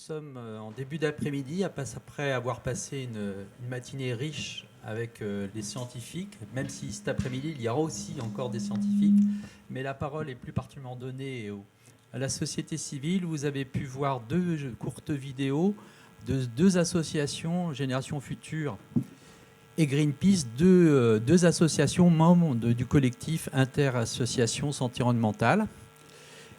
sommes en début d'après-midi, après avoir passé une matinée riche avec les scientifiques, même si cet après-midi, il y aura aussi encore des scientifiques, mais la parole est plus particulièrement donnée à la société civile. Vous avez pu voir deux courtes vidéos de deux associations, Génération Future et Greenpeace, deux associations membres du collectif Interassociation Santé Environnementale.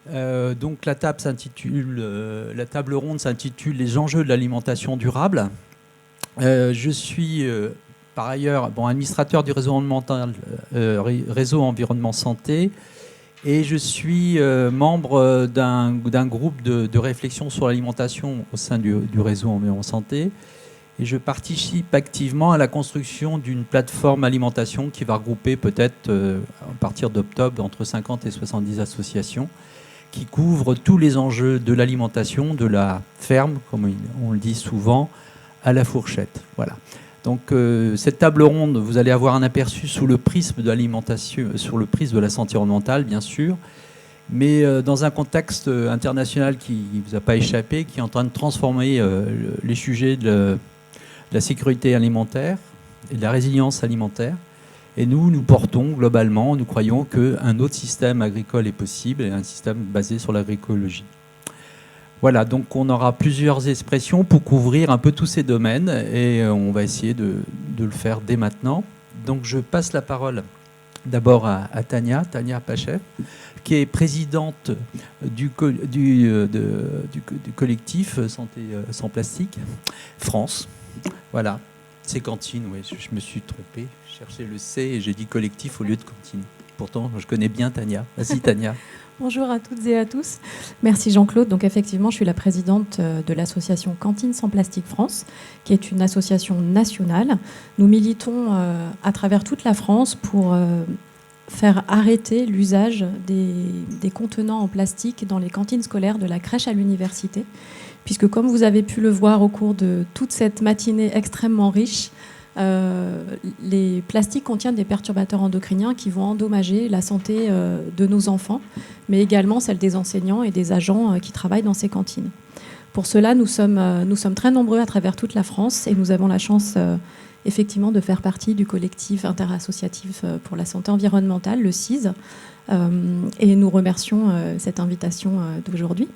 Donc la table ronde s'intitule Les enjeux de l'alimentation durable. Je suis par ailleurs administrateur du réseau environnement santé, et je suis membre d'un groupe de réflexion sur l'alimentation au sein du réseau environnement santé, et je participe activement à la construction d'une plateforme alimentation qui va regrouper peut-être à partir d'octobre entre 50 et 70 associations qui couvre tous les enjeux de l'alimentation, de la ferme, comme on le dit souvent, à la fourchette. Voilà. Donc cette table ronde, vous allez avoir un aperçu sous le prisme de l'alimentation, sur le prisme de la santé environnementale, bien sûr, mais dans un contexte international qui ne vous a pas échappé, qui est en train de transformer les sujets de la sécurité alimentaire et de la résilience alimentaire. Et nous portons globalement, nous croyons qu'un autre système agricole est possible, et un système basé sur l'agroécologie. Voilà, donc on aura plusieurs expressions pour couvrir un peu tous ces domaines, et on va essayer de le faire dès maintenant. Donc je passe la parole d'abord à Tania Pachev, qui est présidente du collectif Santé sans plastique France. Voilà. C'est cantine, oui, je me suis trompé. Je cherchais le C et j'ai dit collectif au lieu de cantine. Pourtant, je connais bien Tania. Vas-y, Tania. Bonjour à toutes et à tous. Merci Jean-Claude. Donc effectivement, je suis la présidente de l'association Cantine sans plastique France, qui est une association nationale. Nous militons à travers toute la France pour faire arrêter l'usage des contenants en plastique dans les cantines scolaires de la crèche à l'université. Puisque comme vous avez pu le voir au cours de toute cette matinée extrêmement riche, les plastiques contiennent des perturbateurs endocriniens qui vont endommager la santé de nos enfants, mais également celle des enseignants et des agents qui travaillent dans ces cantines. Pour cela, nous sommes très nombreux à travers toute la France, et nous avons la chance effectivement de faire partie du collectif interassociatif pour la santé environnementale, le CISE, et nous remercions cette invitation d'aujourd'hui.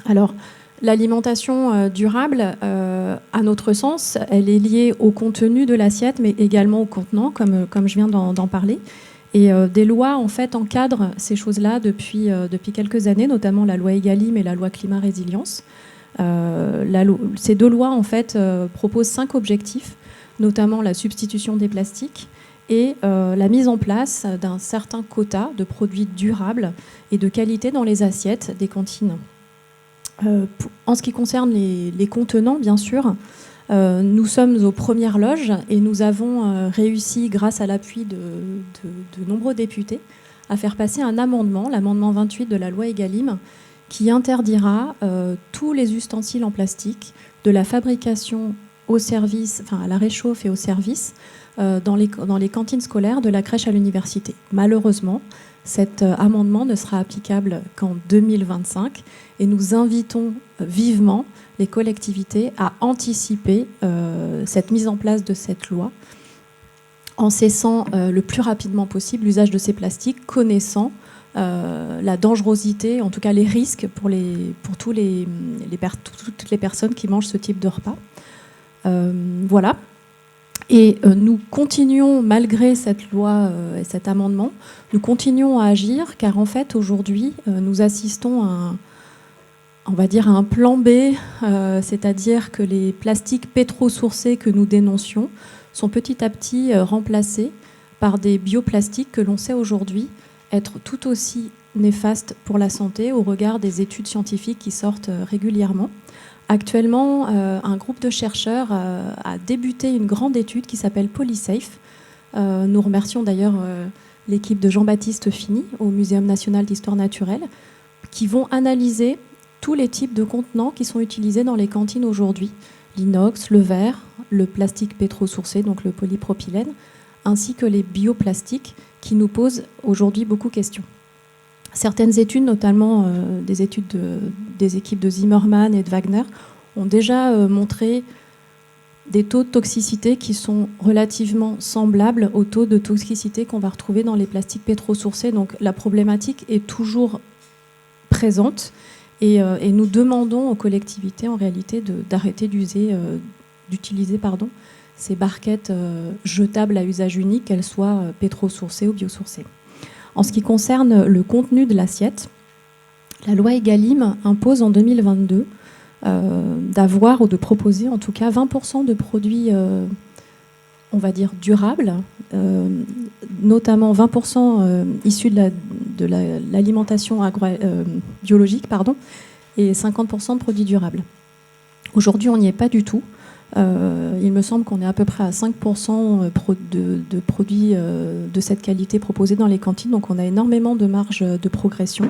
Alors, l'alimentation durable, à notre sens, elle est liée au contenu de l'assiette, mais également au contenant, comme je viens d'en parler. Et des lois, en fait, encadrent ces choses-là depuis quelques années, notamment la loi Egalim et la loi Climat Résilience. Ces deux lois, en fait, proposent 5 objectifs, notamment la substitution des plastiques et la mise en place d'un certain quota de produits durables et de qualité dans les assiettes des cantines. En ce qui concerne les contenants, bien sûr, nous sommes aux premières loges et nous avons réussi, grâce à l'appui de nombreux députés, à faire passer un amendement, l'amendement 28 de la loi Egalim, qui interdira tous les ustensiles en plastique, de la fabrication au service, enfin à la réchauffe et au service, dans les cantines scolaires de la crèche à l'université. Malheureusement, cet amendement ne sera applicable qu'en 2025, et nous invitons vivement les collectivités à anticiper cette mise en place de cette loi en cessant le plus rapidement possible l'usage de ces plastiques, connaissant la dangerosité, en tout cas les risques pour toutes les personnes qui mangent ce type de repas. Voilà. Et nous continuons, malgré cette loi et cet amendement, nous continuons à agir, car en fait, aujourd'hui, nous assistons à un plan B, c'est-à-dire que les plastiques pétro-sourcés que nous dénoncions sont petit à petit remplacés par des bioplastiques que l'on sait aujourd'hui être tout aussi néfastes pour la santé au regard des études scientifiques qui sortent régulièrement. Actuellement, un groupe de chercheurs a débuté une grande étude qui s'appelle Polysafe. Nous remercions d'ailleurs l'équipe de Jean-Baptiste Fini au Muséum national d'histoire naturelle, qui vont analyser tous les types de contenants qui sont utilisés dans les cantines aujourd'hui. L'inox, le verre, le plastique pétro-sourcé, donc le polypropylène, ainsi que les bioplastiques qui nous posent aujourd'hui beaucoup de questions. Certaines études, notamment des études des équipes de Zimmermann et de Wagner, ont déjà montré des taux de toxicité qui sont relativement semblables aux taux de toxicité qu'on va retrouver dans les plastiques pétrosourcés. Donc la problématique est toujours présente et nous demandons aux collectivités en réalité d'arrêter d'utiliser ces barquettes jetables à usage unique, qu'elles soient pétrosourcées ou biosourcées. En ce qui concerne le contenu de l'assiette, la loi Egalim impose en 2022 d'avoir ou de proposer en tout cas 20% de produits, on va dire, durables, notamment 20% issus de l'alimentation biologique, et 50% de produits durables. Aujourd'hui, on n'y est pas du tout. Il me semble qu'on est à peu près à 5% de produits de cette qualité proposés dans les cantines, donc on a énormément de marge de progression.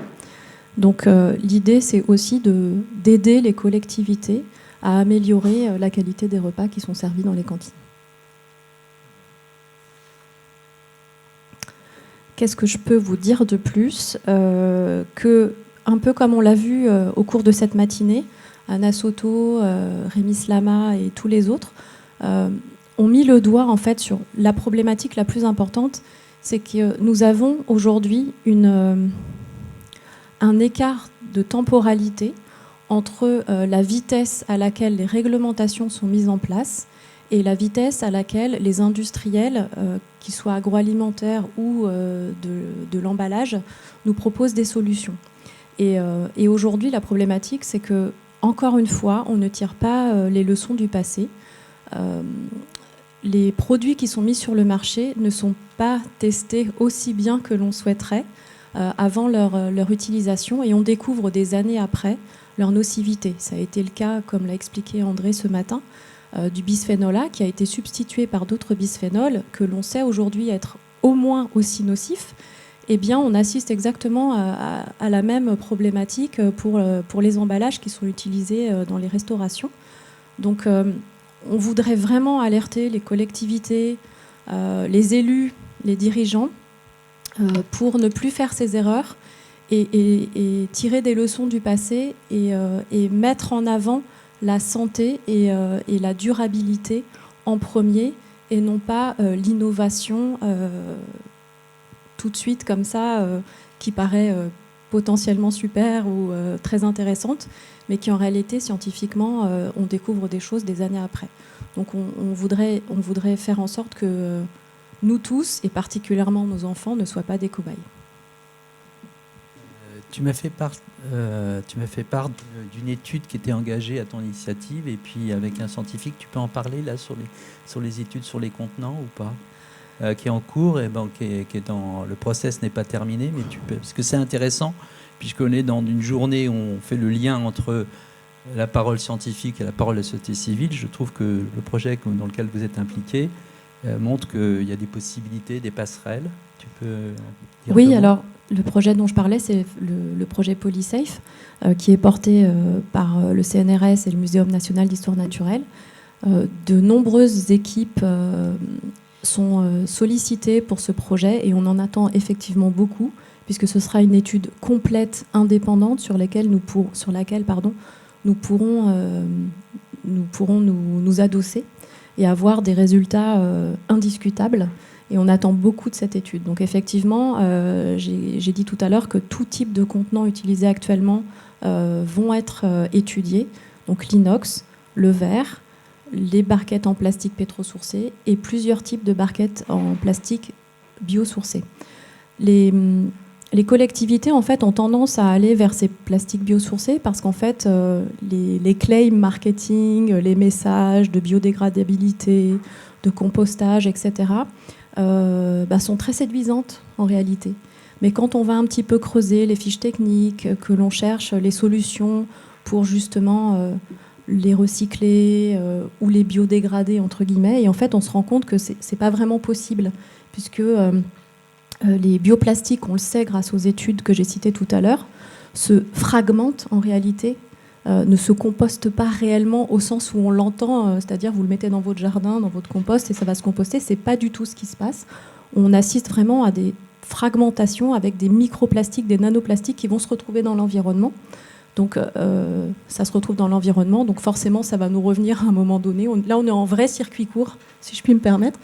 Donc l'idée, c'est aussi d'aider les collectivités à améliorer la qualité des repas qui sont servis dans les cantines. Qu'est-ce que je peux vous dire de plus que, un peu comme on l'a vu au cours de cette matinée, Anna Soto, Rémi Slama et tous les autres ont mis le doigt en fait sur la problématique la plus importante, c'est que nous avons aujourd'hui un écart de temporalité entre la vitesse à laquelle les réglementations sont mises en place et la vitesse à laquelle les industriels, qu'ils soient agroalimentaires ou de l'emballage, nous proposent des solutions. Et aujourd'hui, la problématique, c'est que, encore une fois, on ne tire pas les leçons du passé. Les produits qui sont mis sur le marché ne sont pas testés aussi bien que l'on souhaiterait avant leur utilisation, et on découvre des années après leur nocivité. Ça a été le cas, comme l'a expliqué André ce matin, du bisphénol A, qui a été substitué par d'autres bisphénols que l'on sait aujourd'hui être au moins aussi nocifs. Eh bien, on assiste exactement à la même problématique pour les emballages qui sont utilisés dans les restaurations. Donc, on voudrait vraiment alerter les collectivités, les élus, les dirigeants, pour ne plus faire ces erreurs et tirer des leçons du passé et mettre en avant la santé et la durabilité en premier, et non pas l'innovation tout de suite comme ça, qui paraît potentiellement super ou très intéressante, mais qui en réalité, scientifiquement, on découvre des choses des années après. Donc on voudrait faire en sorte que nous tous, et particulièrement nos enfants, ne soient pas des cobayes. Tu m'as fait part d'une étude qui était engagée à ton initiative, et puis avec un scientifique, tu peux en parler là sur les études sur les contenants ou pas, qui est en cours, et qui est dans le process n'est pas terminé, mais tu peux, parce que c'est intéressant, puisqu'on est dans une journée où on fait le lien entre la parole scientifique et la parole de la société civile. Je trouve que le projet dans lequel vous êtes impliqué montre qu'il y a des possibilités, des passerelles. Tu peux dire Oui, alors le projet dont je parlais, c'est le projet Polysafe, qui est porté par le CNRS et le Muséum national d'histoire naturelle. De nombreuses équipes sont sollicitées pour ce projet, et on en attend effectivement beaucoup, puisque ce sera une étude complète, indépendante, sur laquelle nous pourrons nous adosser et avoir des résultats indiscutables. Et on attend beaucoup de cette étude. Donc effectivement, j'ai dit tout à l'heure que tout type de contenants utilisés actuellement vont être étudiés. Donc l'inox, le verre, les barquettes en plastique pétrosourcé et plusieurs types de barquettes en plastique biosourcé. Les collectivités, en fait, ont tendance à aller vers ces plastiques biosourcés parce qu'en fait, les claims marketing, les messages de biodégradabilité, de compostage, etc., sont très séduisantes en réalité. Mais quand on va un petit peu creuser les fiches techniques, que l'on cherche les solutions pour justement les recycler ou les biodégrader, entre guillemets, et en fait, on se rend compte que c'est pas vraiment possible, puisque les bioplastiques, on le sait grâce aux études que j'ai citées tout à l'heure, se fragmentent en réalité, ne se compostent pas réellement au sens où on l'entend, c'est-à-dire vous le mettez dans votre jardin, dans votre compost et ça va se composter. C'est pas du tout ce qui se passe. On assiste vraiment à des fragmentation avec des microplastiques, des nanoplastiques qui vont se retrouver dans l'environnement. Donc ça se retrouve dans l'environnement, donc forcément ça va nous revenir à un moment donné. Là on est en vrai circuit court, si je puis me permettre.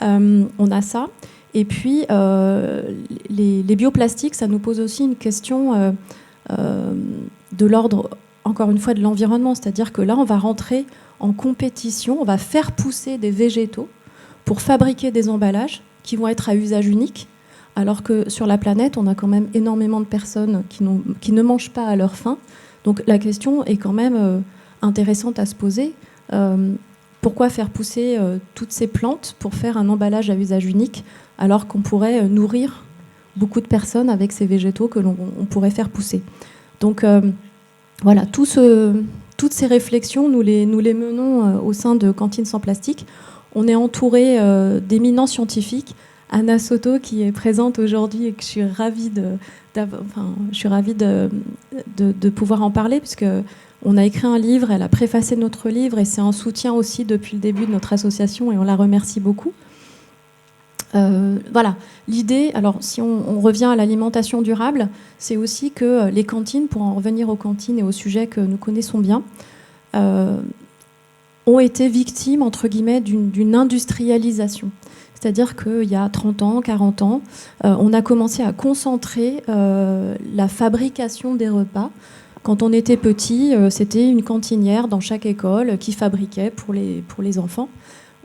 On a ça. Et puis les bioplastiques, ça nous pose aussi une question de l'ordre, encore une fois, de l'environnement. C'est-à-dire que là on va rentrer en compétition, on va faire pousser des végétaux pour fabriquer des emballages qui vont être à usage unique, alors que sur la planète, on a quand même énormément de personnes qui ne mangent pas à leur faim. Donc la question est quand même intéressante à se poser. Pourquoi faire pousser toutes ces plantes pour faire un emballage à usage unique, alors qu'on pourrait nourrir beaucoup de personnes avec ces végétaux que l'on pourrait faire pousser. Donc voilà, toutes ces réflexions, nous les menons au sein de Cantine sans plastique. On est entouré d'éminents scientifiques. Anna Soto, qui est présente aujourd'hui et que je suis ravie de pouvoir en parler, puisque on a écrit un livre, elle a préfacé notre livre, et c'est un soutien aussi depuis le début de notre association, et on la remercie beaucoup. Voilà, l'idée, alors si on revient à l'alimentation durable, c'est aussi que les cantines, pour en revenir aux cantines et au sujet que nous connaissons bien, ont été victimes, entre guillemets, d'une industrialisation. C'est-à-dire qu'il y a 30 ans, 40 ans, on a commencé à concentrer la fabrication des repas. Quand on était petit, c'était une cantinière dans chaque école qui fabriquait pour les enfants.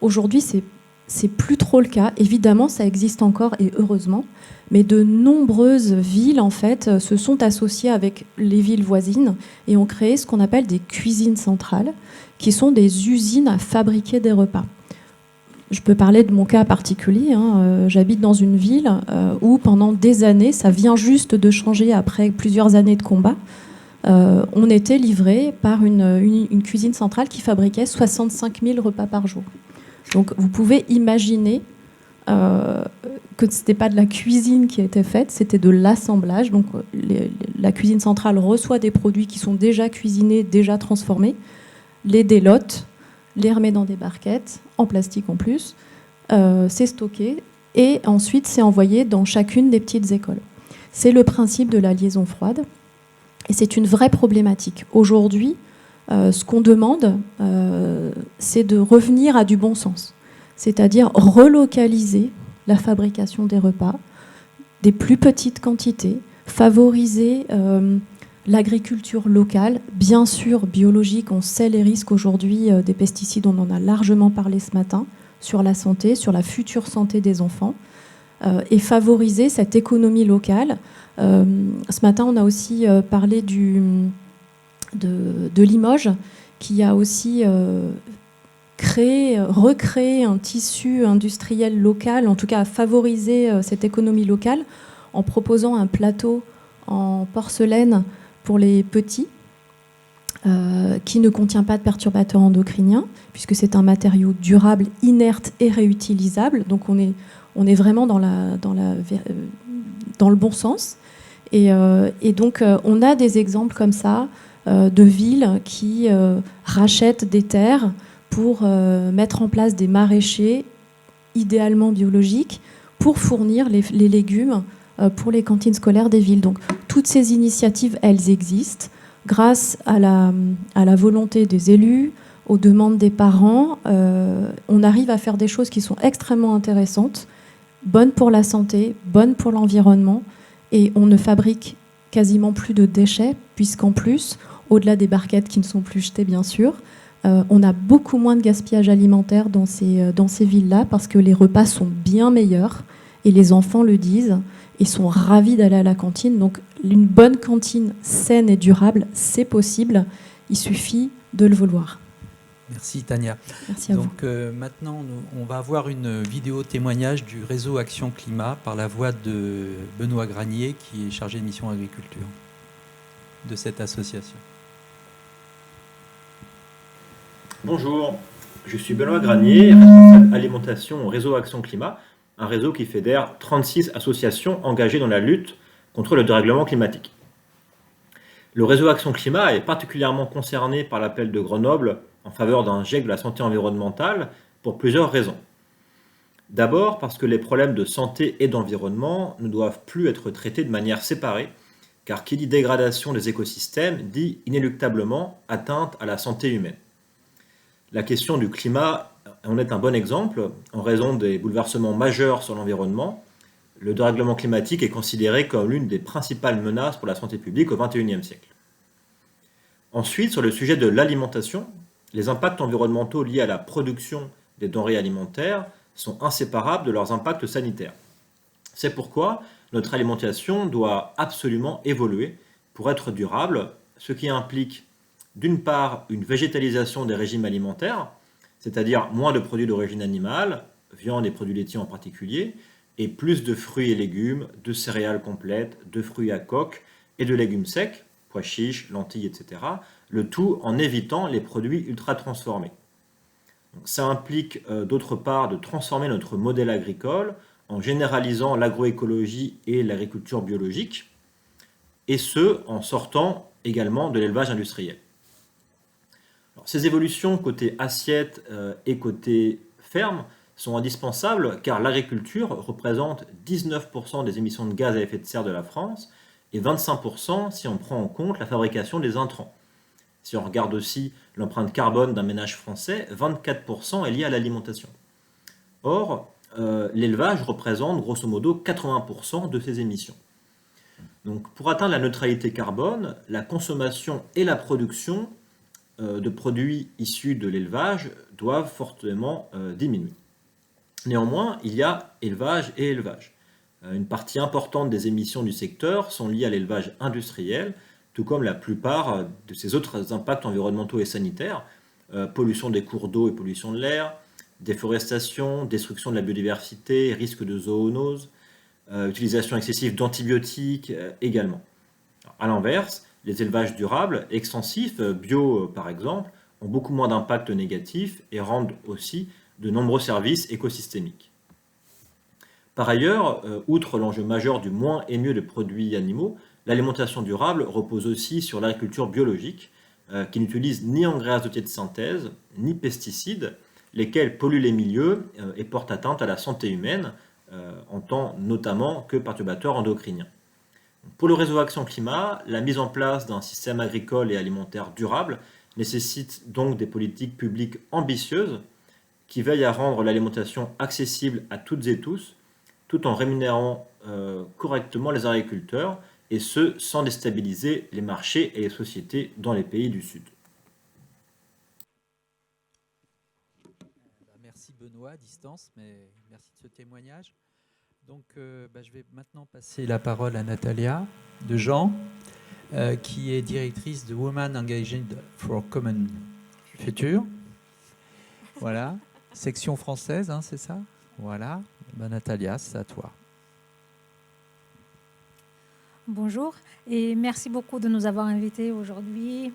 Aujourd'hui, c'est plus trop le cas. Évidemment, ça existe encore, et heureusement. Mais de nombreuses villes, en fait, se sont associées avec les villes voisines et ont créé ce qu'on appelle des cuisines centrales, qui sont des usines à fabriquer des repas. Je peux parler de mon cas particulier. J'habite dans une ville où pendant des années, ça vient juste de changer après plusieurs années de combat, on était livré par une cuisine centrale qui fabriquait 65 000 repas par jour. Donc vous pouvez imaginer que ce n'était pas de la cuisine qui était faite, c'était de l'assemblage. Donc la cuisine centrale reçoit des produits qui sont déjà cuisinés, déjà transformés, les délote, les remet dans des barquettes, en plastique en plus, c'est stocké, et ensuite c'est envoyé dans chacune des petites écoles. C'est le principe de la liaison froide, et c'est une vraie problématique. Aujourd'hui, ce qu'on demande, c'est de revenir à du bon sens, c'est-à-dire relocaliser la fabrication des repas, des plus petites quantités, favoriser l'agriculture locale, bien sûr biologique. On sait les risques aujourd'hui des pesticides, on en a largement parlé ce matin, sur la santé, sur la future santé des enfants, et favoriser cette économie locale. Ce matin, on a aussi parlé de Limoges, qui a aussi recréé un tissu industriel local, en tout cas à favoriser cette économie locale, en proposant un plateau en porcelaine pour les petits, qui ne contient pas de perturbateurs endocriniens, puisque c'est un matériau durable, inerte et réutilisable. Donc on est vraiment dans le bon sens. Et donc on a des exemples comme ça de villes qui rachètent des terres pour mettre en place des maraîchers, idéalement biologiques, pour fournir les légumes pour les cantines scolaires des villes. Donc toutes ces initiatives, elles existent grâce à la volonté des élus, aux demandes des parents. On arrive à faire des choses qui sont extrêmement intéressantes, bonnes pour la santé, bonnes pour l'environnement, et on ne fabrique quasiment plus de déchets, puisqu'en plus, au-delà des barquettes qui ne sont plus jetées bien sûr, on a beaucoup moins de gaspillage alimentaire dans ces villes-là, parce que les repas sont bien meilleurs, et les enfants le disent, et sont ravis d'aller à la cantine. Donc une bonne cantine saine et durable, c'est possible, il suffit de le vouloir. Merci Tania. Merci à vous. Donc maintenant, on va avoir une vidéo témoignage du réseau Action Climat par la voix de Benoît Granier, qui est chargé de mission agriculture de cette association. Bonjour, je suis Benoît Granier, responsable alimentation au réseau Action Climat, un réseau qui fédère 36 associations engagées dans la lutte contre le dérèglement climatique. Le réseau Action Climat est particulièrement concerné par l'appel de Grenoble en faveur d'un GIEC de la santé environnementale pour plusieurs raisons. D'abord parce que les problèmes de santé et d'environnement ne doivent plus être traités de manière séparée, car qui dit dégradation des écosystèmes dit inéluctablement atteinte à la santé humaine. La question du climat en est un bon exemple. En raison des bouleversements majeurs sur l'environnement, le dérèglement climatique est considéré comme l'une des principales menaces pour la santé publique au XXIe siècle. Ensuite, sur le sujet de l'alimentation, les impacts environnementaux liés à la production des denrées alimentaires sont inséparables de leurs impacts sanitaires. C'est pourquoi notre alimentation doit absolument évoluer pour être durable, ce qui implique d'une part une végétalisation des régimes alimentaires, c'est-à-dire moins de produits d'origine animale, viande et produits laitiers en particulier, et plus de fruits et légumes, de céréales complètes, de fruits à coque et de légumes secs, pois chiches, lentilles, etc., le tout en évitant les produits ultra transformés. Ça implique d'autre part de transformer notre modèle agricole en généralisant l'agroécologie et l'agriculture biologique, et ce, en sortant également de l'élevage industriel. Alors, ces évolutions côté assiette et côté ferme sont indispensables car l'agriculture représente 19% des émissions de gaz à effet de serre de la France et 25% si on prend en compte la fabrication des intrants. Si on regarde aussi l'empreinte carbone d'un ménage français, 24% est liée à l'alimentation. Or, l'élevage représente grosso modo 80% de ces émissions. Donc, pour atteindre la neutralité carbone, la consommation et la production de produits issus de l'élevage doivent fortement diminuer. Néanmoins, il y a élevage et élevage. Une partie importante des émissions du secteur sont liées à l'élevage industriel, tout comme la plupart de ces autres impacts environnementaux et sanitaires, pollution des cours d'eau et pollution de l'air, déforestation, destruction de la biodiversité, risque de zoonose, utilisation excessive d'antibiotiques également. A l'inverse, les élevages durables, extensifs, bio par exemple, ont beaucoup moins d'impact négatif et rendent aussi de nombreux services écosystémiques. Par ailleurs, outre l'enjeu majeur du moins et mieux de produits animaux, l'alimentation durable repose aussi sur l'agriculture biologique, qui n'utilise ni engrais azotés de synthèse, ni pesticides, lesquels polluent les milieux et portent atteinte à la santé humaine, en tant notamment que perturbateurs endocriniens. Pour le réseau Action Climat, la mise en place d'un système agricole et alimentaire durable nécessite donc des politiques publiques ambitieuses qui veillent à rendre l'alimentation accessible à toutes et tous, tout en rémunérant correctement les agriculteurs, et ce, sans déstabiliser les marchés et les sociétés dans les pays du Sud. Merci Benoît, à distance, mais merci de ce témoignage. Donc, je vais maintenant passer la parole à Natalia de Jean, qui est directrice de Women Engaged for Common Future. Voilà, section française, hein, c'est ça? Voilà, Natalia, c'est à toi. Bonjour et merci beaucoup de nous avoir invités aujourd'hui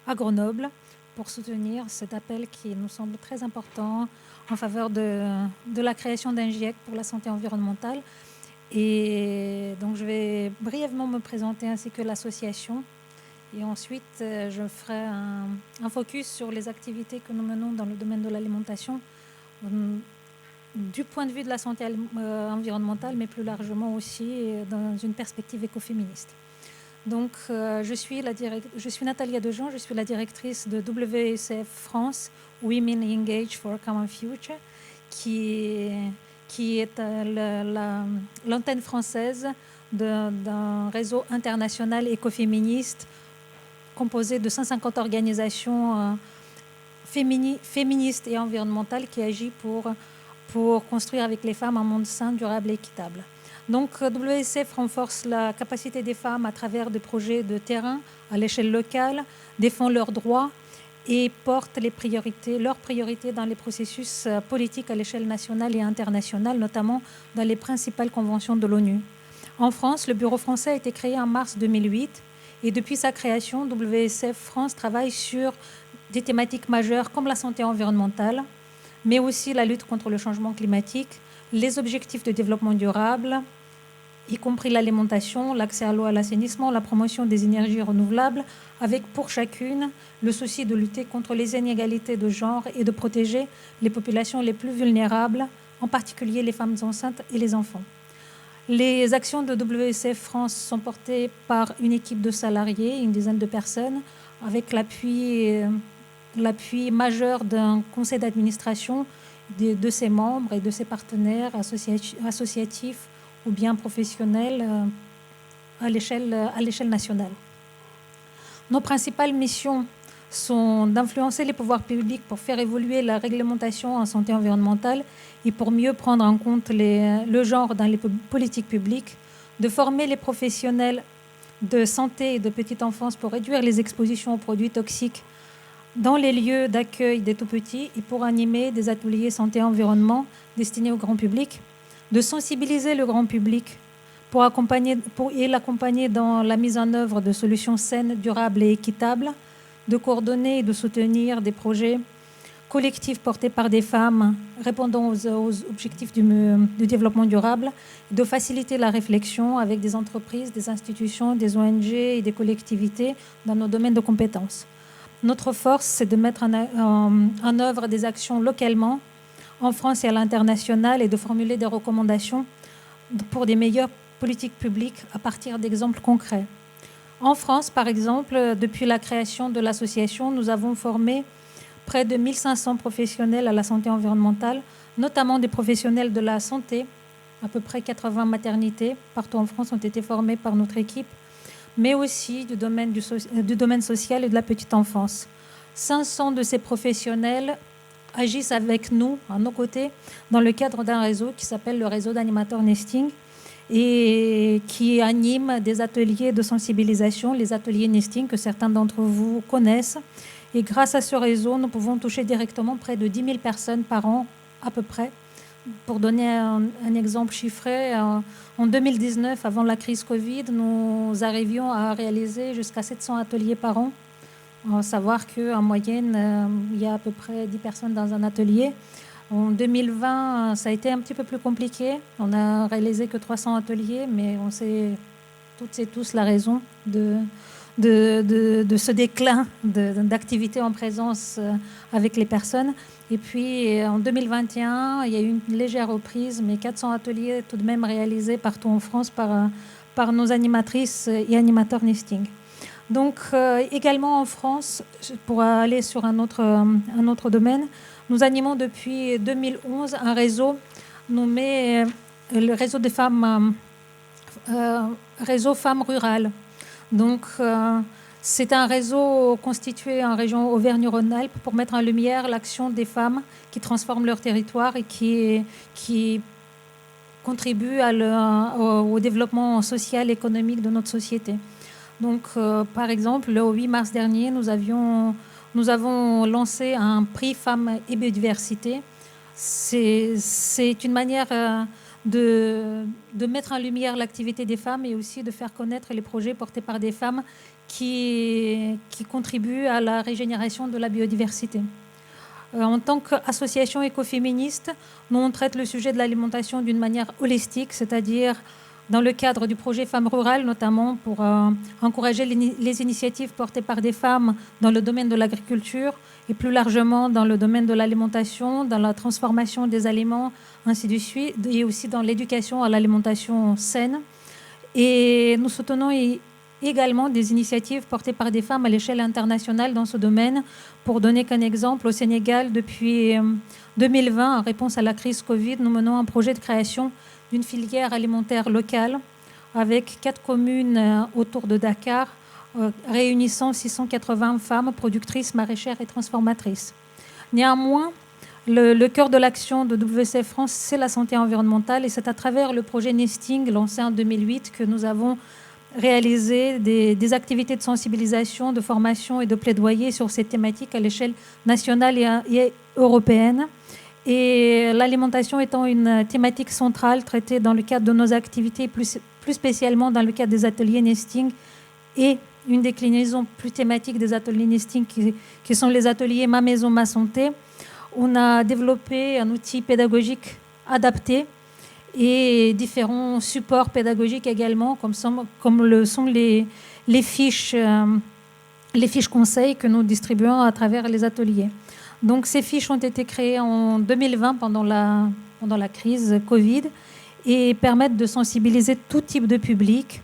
à Grenoble pour soutenir cet appel qui nous semble très important en faveur de la création d'un GIEC pour la santé environnementale. Et donc je vais brièvement me présenter ainsi que l'association et ensuite je ferai un focus sur les activités que nous menons dans le domaine de l'alimentation du point de vue de la santé environnementale, mais plus largement aussi dans une perspective écoféministe. Donc, je suis Natalia Dejean, je suis la directrice de WSF France, Women Engaged for a Common Future, qui est l'antenne française d'un réseau international écoféministe composé de 150 organisations féministes et environnementales qui agit pour construire avec les femmes un monde sain, durable et équitable. Donc, WSF renforce la capacité des femmes à travers des projets de terrain à l'échelle locale, défend leurs droits et porte leurs priorités dans les processus politiques à l'échelle nationale et internationale, notamment dans les principales conventions de l'ONU. En France, le bureau français a été créé en mars 2008 et depuis sa création, WSF France travaille sur des thématiques majeures comme la santé environnementale, mais aussi la lutte contre le changement climatique, les objectifs de développement durable, y compris l'alimentation, l'accès à l'eau, à l'assainissement, la promotion des énergies renouvelables, avec pour chacune le souci de lutter contre les inégalités de genre et de protéger les populations les plus vulnérables en particulier les femmes enceintes et les enfants. Les actions de WSF France sont portées par une équipe de salariés, une dizaine de personnes, avec l'appui majeur d'un conseil d'administration, de ses membres et de ses partenaires associatifs ou bien professionnels à l'échelle nationale. Nos principales missions sont d'influencer les pouvoirs publics pour faire évoluer la réglementation en santé environnementale et pour mieux prendre en compte le genre dans les politiques publiques, de former les professionnels de santé et de petite enfance pour réduire les expositions aux produits toxiques dans les lieux d'accueil des tout-petits et pour animer des ateliers santé-environnement destinés au grand public, de sensibiliser le grand public pour l'accompagner dans la mise en œuvre de solutions saines, durables et équitables, de coordonner et de soutenir des projets collectifs portés par des femmes répondant aux objectifs du développement durable, de faciliter la réflexion avec des entreprises, des institutions, des ONG et des collectivités dans nos domaines de compétences. Notre force, c'est de mettre en œuvre des actions localement, en France et à l'international, et de formuler des recommandations pour des meilleures politiques publiques à partir d'exemples concrets. En France, par exemple, depuis la création de l'association, nous avons formé près de 1500 professionnels à la santé environnementale, notamment des professionnels de la santé. À peu près 80 maternités partout en France ont été formées par notre équipe, mais aussi du domaine social et de la petite enfance. 500 de ces professionnels agissent avec nous, à nos côtés, dans le cadre d'un réseau qui s'appelle le réseau d'animateurs Nesting et qui anime des ateliers de sensibilisation, les ateliers Nesting que certains d'entre vous connaissent. Et grâce à ce réseau, nous pouvons toucher directement près de 10 000 personnes par an, à peu près. Pour donner un exemple chiffré, en 2019, avant la crise Covid, nous arrivions à réaliser jusqu'à 700 ateliers par an. À savoir qu'en moyenne, il y a à peu près 10 personnes dans un atelier. En 2020, ça a été un petit peu plus compliqué. On n'a réalisé que 300 ateliers, mais on sait toutes et tous la raison de ce déclin d'activité en présence avec les personnes. Et puis en 2021, il y a eu une légère reprise, mais 400 ateliers tout de même réalisés partout en France par nos animatrices et animateurs Nesting. Donc également en France, pour aller sur un autre domaine, nous animons depuis 2011 un réseau nommé le réseau des femmes, réseau femmes rurales. Donc, c'est un réseau constitué en région Auvergne-Rhône-Alpes pour mettre en lumière l'action des femmes qui transforment leur territoire et qui contribuent au développement social et économique de notre société. Donc, par exemple, le 8 mars dernier, nous avons lancé un prix Femmes et Biodiversité. C'est une manière de mettre en lumière l'activité des femmes et aussi de faire connaître les projets portés par des femmes qui contribuent à la régénération de la biodiversité. En tant qu'association écoféministe, nous on traite le sujet de l'alimentation d'une manière holistique, c'est-à-dire dans le cadre du projet Femmes rurales, notamment pour encourager les initiatives portées par des femmes dans le domaine de l'agriculture et plus largement dans le domaine de l'alimentation, dans la transformation des aliments, ainsi de suite, et aussi dans l'éducation à l'alimentation saine. Et nous soutenons également des initiatives portées par des femmes à l'échelle internationale dans ce domaine. Pour donner qu'un exemple, au Sénégal, depuis 2020, en réponse à la crise Covid, nous menons un projet de création d'une filière alimentaire locale avec 4 communes autour de Dakar, réunissant 680 femmes productrices, maraîchères et transformatrices. Néanmoins, le cœur de l'action de WSF France, c'est la santé environnementale et c'est à travers le projet Nesting, lancé en 2008, que nous avons réalisé des activités de sensibilisation, de formation et de plaidoyer sur ces thématiques à l'échelle nationale et européenne. Et l'alimentation étant une thématique centrale traitée dans le cadre de nos activités, plus spécialement dans le cadre des ateliers Nesting, et une déclinaison plus thématique des ateliers Nesting qui sont les ateliers Ma Maison, Ma Santé. On a développé un outil pédagogique adapté et différents supports pédagogiques également, comme le sont les fiches conseils que nous distribuons à travers les ateliers. Donc ces fiches ont été créées en 2020 pendant la pendant la crise Covid et permettre de sensibiliser tout type de public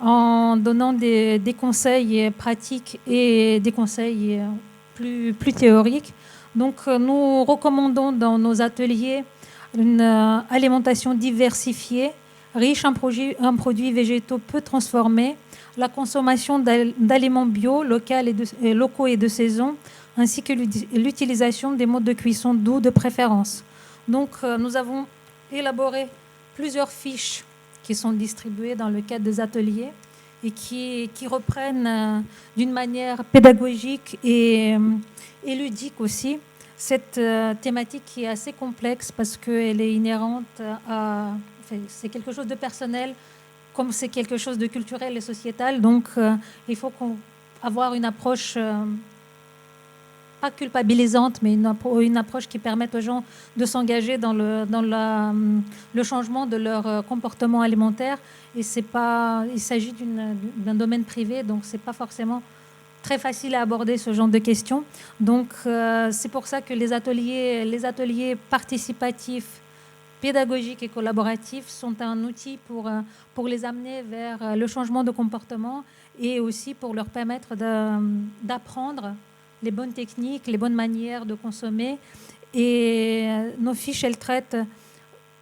en donnant des conseils pratiques et des conseils plus théoriques. Donc, nous recommandons dans nos ateliers une alimentation diversifiée, riche en produits végétaux peu transformés, la consommation d'aliments bio, locaux et de saison, ainsi que l'utilisation des modes de cuisson doux de préférence. Donc, nous avons élaboré plusieurs fiches qui sont distribuées dans le cadre des ateliers et qui reprennent d'une manière pédagogique et ludique aussi cette thématique qui est assez complexe parce qu'elle est inhérente à... Enfin, c'est quelque chose de personnel comme c'est quelque chose de culturel et sociétal. Donc, il faut avoir une approche pas culpabilisante, mais une approche qui permette aux gens de s'engager dans le changement de leur comportement alimentaire. Et il s'agit d'un domaine privé, donc c'est pas forcément très facile à aborder ce genre de questions. Donc, c'est pour ça que les ateliers participatifs, pédagogiques et collaboratifs sont un outil pour les amener vers le changement de comportement et aussi pour leur permettre d'apprendre les bonnes techniques, les bonnes manières de consommer. Et nos fiches, elles traitent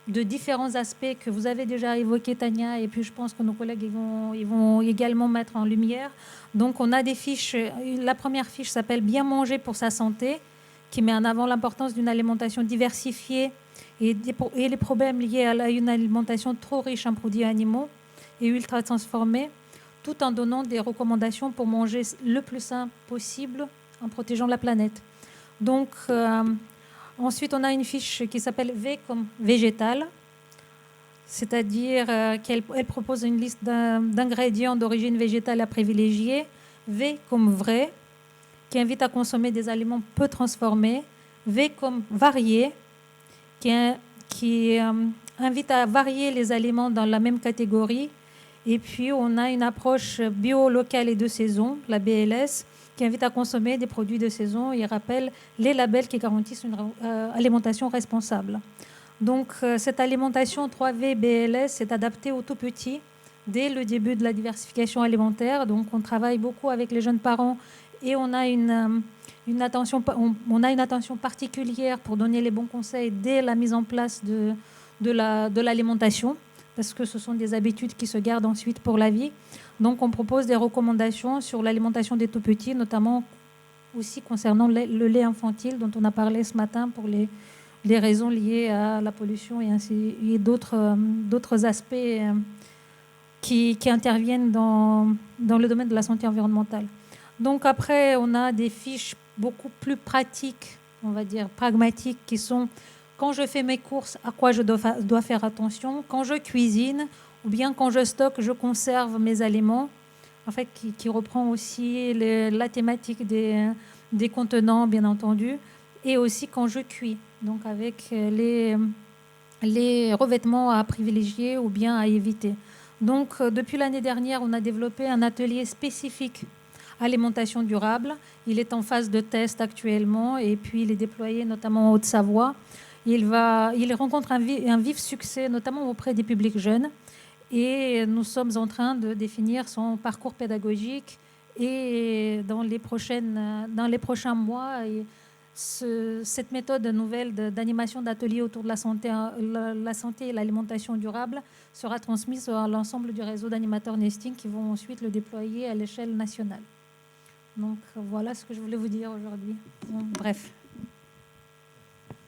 de différents aspects que vous avez déjà évoqués, Tania, et puis je pense que nos collègues ils vont également mettre en lumière. Donc, on a des fiches. La première fiche s'appelle « Bien manger pour sa santé », qui met en avant l'importance d'une alimentation diversifiée et les problèmes liés à une alimentation trop riche en produits animaux et ultra transformés, tout en donnant des recommandations pour manger le plus sain possible en protégeant la planète. Donc, ensuite, on a une fiche qui s'appelle « V comme végétal », c'est-à-dire qu'elle propose une liste d'ingrédients d'origine végétale à privilégier. V comme vrai, qui invite à consommer des aliments peu transformés. V comme varié, qui invite à varier les aliments dans la même catégorie. Et puis, on a une approche bio, locale et de saison, la BLS, qui invite à consommer des produits de saison et rappelle les labels qui garantissent une alimentation responsable. Donc, cette alimentation 3V BLS est adaptée aux tout petits dès le début de la diversification alimentaire. Donc, on travaille beaucoup avec les jeunes parents et on a une attention particulière pour donner les bons conseils dès la mise en place de l'alimentation, parce que ce sont des habitudes qui se gardent ensuite pour la vie. Donc, on propose des recommandations sur l'alimentation des tout-petits, notamment aussi concernant le lait infantile, dont on a parlé ce matin pour les raisons liées à la pollution et d'autres aspects qui interviennent dans le domaine de la santé environnementale. Donc, après, on a des fiches beaucoup plus pratiques, on va dire pragmatiques, qui sont quand je fais mes courses, à quoi je dois faire attention, quand je cuisine, ou bien quand je stocke, je conserve mes aliments, en fait, qui reprend aussi la thématique des contenants, bien entendu, et aussi quand je cuis, donc avec les revêtements à privilégier ou bien à éviter. Donc, depuis l'année dernière, on a développé un atelier spécifique alimentation durable. Il est en phase de test actuellement et puis il est déployé notamment en Haute-Savoie. Il rencontre un vif succès, notamment auprès des publics jeunes. Et nous sommes en train de définir son parcours pédagogique. Et dans les prochains mois, cette méthode nouvelle d'animation d'ateliers autour de la santé et l'alimentation durable sera transmise à l'ensemble du réseau d'animateurs Nesting qui vont ensuite le déployer à l'échelle nationale. Donc voilà ce que je voulais vous dire aujourd'hui. Bref.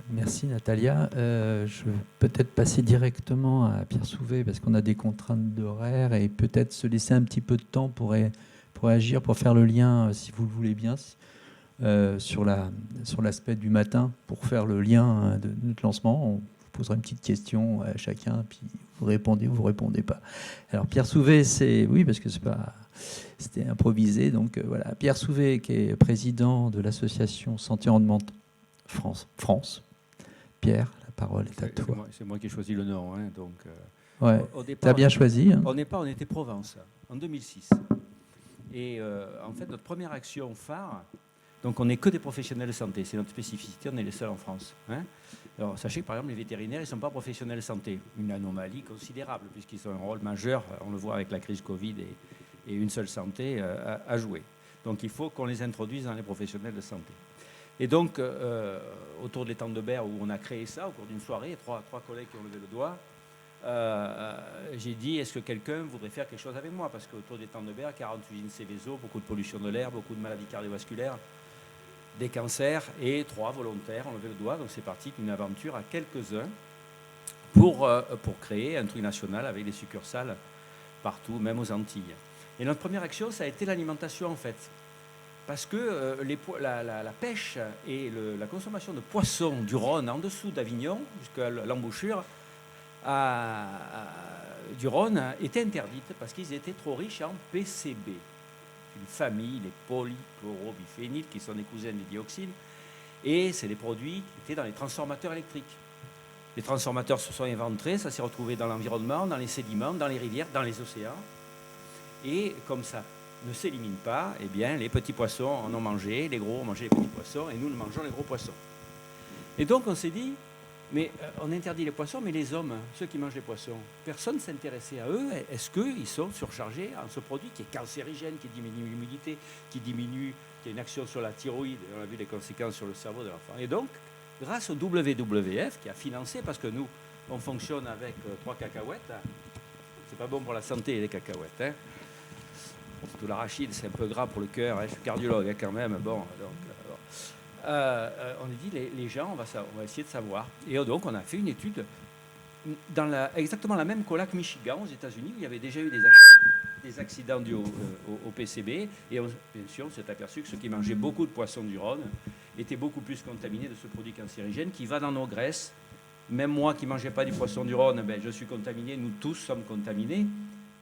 Merci Natalia. Je vais peut-être passer directement à Pierre Souvet parce qu'on a des contraintes d'horaire et peut-être se laisser un petit peu de temps pour agir, pour faire le lien, si vous le voulez bien, sur l'aspect du matin, pour faire le lien de notre lancement. On vous posera une petite question à chacun, puis vous répondez ou vous répondez pas. Alors Pierre Souvet, oui, parce que c'était improvisé. Donc voilà, Pierre Souvet, qui est président de l'association Santé Environnementale France. Pierre, la parole est à toi. C'est moi qui ai choisi le nom. Hein, donc, ouais, tu as bien choisi. Hein. Au départ, on était Provence, en 2006. Et en fait, notre première action phare, Donc on n'est que des professionnels de santé, c'est notre spécificité, on est les seuls en France. Hein. Alors sachez que par exemple les vétérinaires, ils ne sont pas professionnels de santé, une anomalie considérable puisqu'ils ont un rôle majeur, on le voit avec la crise Covid et une seule santé à jouer. Donc il faut qu'on les introduise dans les professionnels de santé. Et donc autour de l'étang de Berre où on a créé ça, au cours d'une soirée, trois collègues qui ont levé le doigt, j'ai dit, est-ce que quelqu'un voudrait faire quelque chose avec moi? Parce qu'autour des temps de Berre, 40 usines Céveso, beaucoup de pollution de l'air, beaucoup de maladies cardiovasculaires, des cancers, et 3 volontaires ont levé le doigt. Donc c'est parti d'une aventure à quelques-uns pour créer un truc national avec des succursales partout, même aux Antilles. Et notre première action, ça a été l'alimentation en fait. Parce que la pêche et la consommation de poissons du Rhône en dessous d'Avignon, jusqu'à l'embouchure, du Rhône était interdite parce qu'ils étaient trop riches en PCB, une famille, les polychlorobiphéniles, qui sont des cousins des dioxines, et c'est des produits qui étaient dans les transformateurs électriques. Les transformateurs se sont inventés, ça s'est retrouvé dans l'environnement, dans les sédiments, dans les rivières, dans les océans, et comme ça ne s'élimine pas, eh bien les petits poissons en ont mangé, les gros ont mangé les petits poissons, et nous mangeons les gros poissons. Et donc on s'est dit, mais on interdit les poissons, mais les hommes, ceux qui mangent les poissons, personne ne s'intéressait à eux. Est-ce qu'ils sont surchargés en ce produit qui est cancérigène, qui diminue l'humidité, qui a une action sur la thyroïde, et on a vu les conséquences sur le cerveau de l'enfant. Et donc, grâce au WWF, qui a financé, parce que nous, on fonctionne avec 3 cacahuètes, c'est pas bon pour la santé les cacahuètes, hein. Surtout l'arachide, c'est un peu gras pour le cœur, hein. Je suis cardiologue hein, quand même, bon, donc... on a dit, les gens, on va essayer de savoir. Et donc, on a fait une étude dans exactement la même colla que Michigan, aux États-Unis, où il y avait déjà eu des accidents dus au PCB. Et bien sûr, on s'est aperçu que ceux qui mangeaient beaucoup de poissons du Rhône étaient beaucoup plus contaminés de ce produit cancérigène qui va dans nos graisses. Même moi qui ne mangeais pas du poisson du Rhône, ben, je suis contaminé, nous tous sommes contaminés.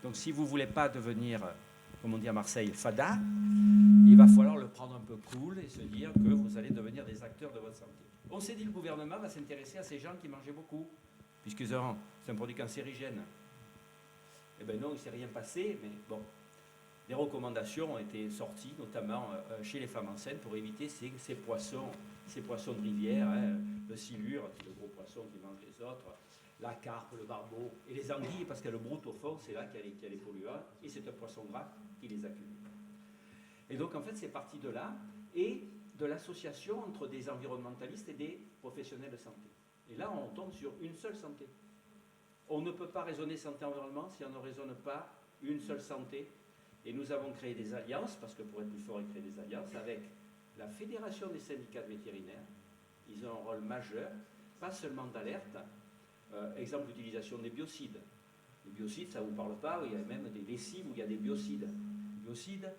Donc, si vous ne voulez pas devenir, comme on dit à Marseille, fada, il va falloir le prendre un peu cool et se dire que vous allez devenir des acteurs de votre santé. On s'est dit que le gouvernement va s'intéresser à ces gens qui mangeaient beaucoup, puisque c'est un produit cancérigène. Eh bien non, il ne s'est rien passé, mais bon, des recommandations ont été sorties, notamment chez les femmes enceintes, pour éviter ces poissons de rivière, hein, le silure, le gros poisson qui mange les autres, la carpe, le barbeau, et les anguilles, parce qu'il y a le broute au fond, c'est là qu'il y a les polluants, et c'est un poisson gras qui les accumule. Et donc, en fait, c'est parti de là et de l'association entre des environnementalistes et des professionnels de santé. Et là, on tombe sur une seule santé. On ne peut pas raisonner santé-environnement si on ne raisonne pas une seule santé. Et nous avons créé des alliances, parce que pour être plus fort, ils créent des alliances avec la Fédération des syndicats de vétérinaires. Ils ont un rôle majeur, pas seulement d'alerte. Exemple, l'utilisation des biocides. Les biocides, ça ne vous parle pas, il y a même des lessives où il y a des biocides. Les biocides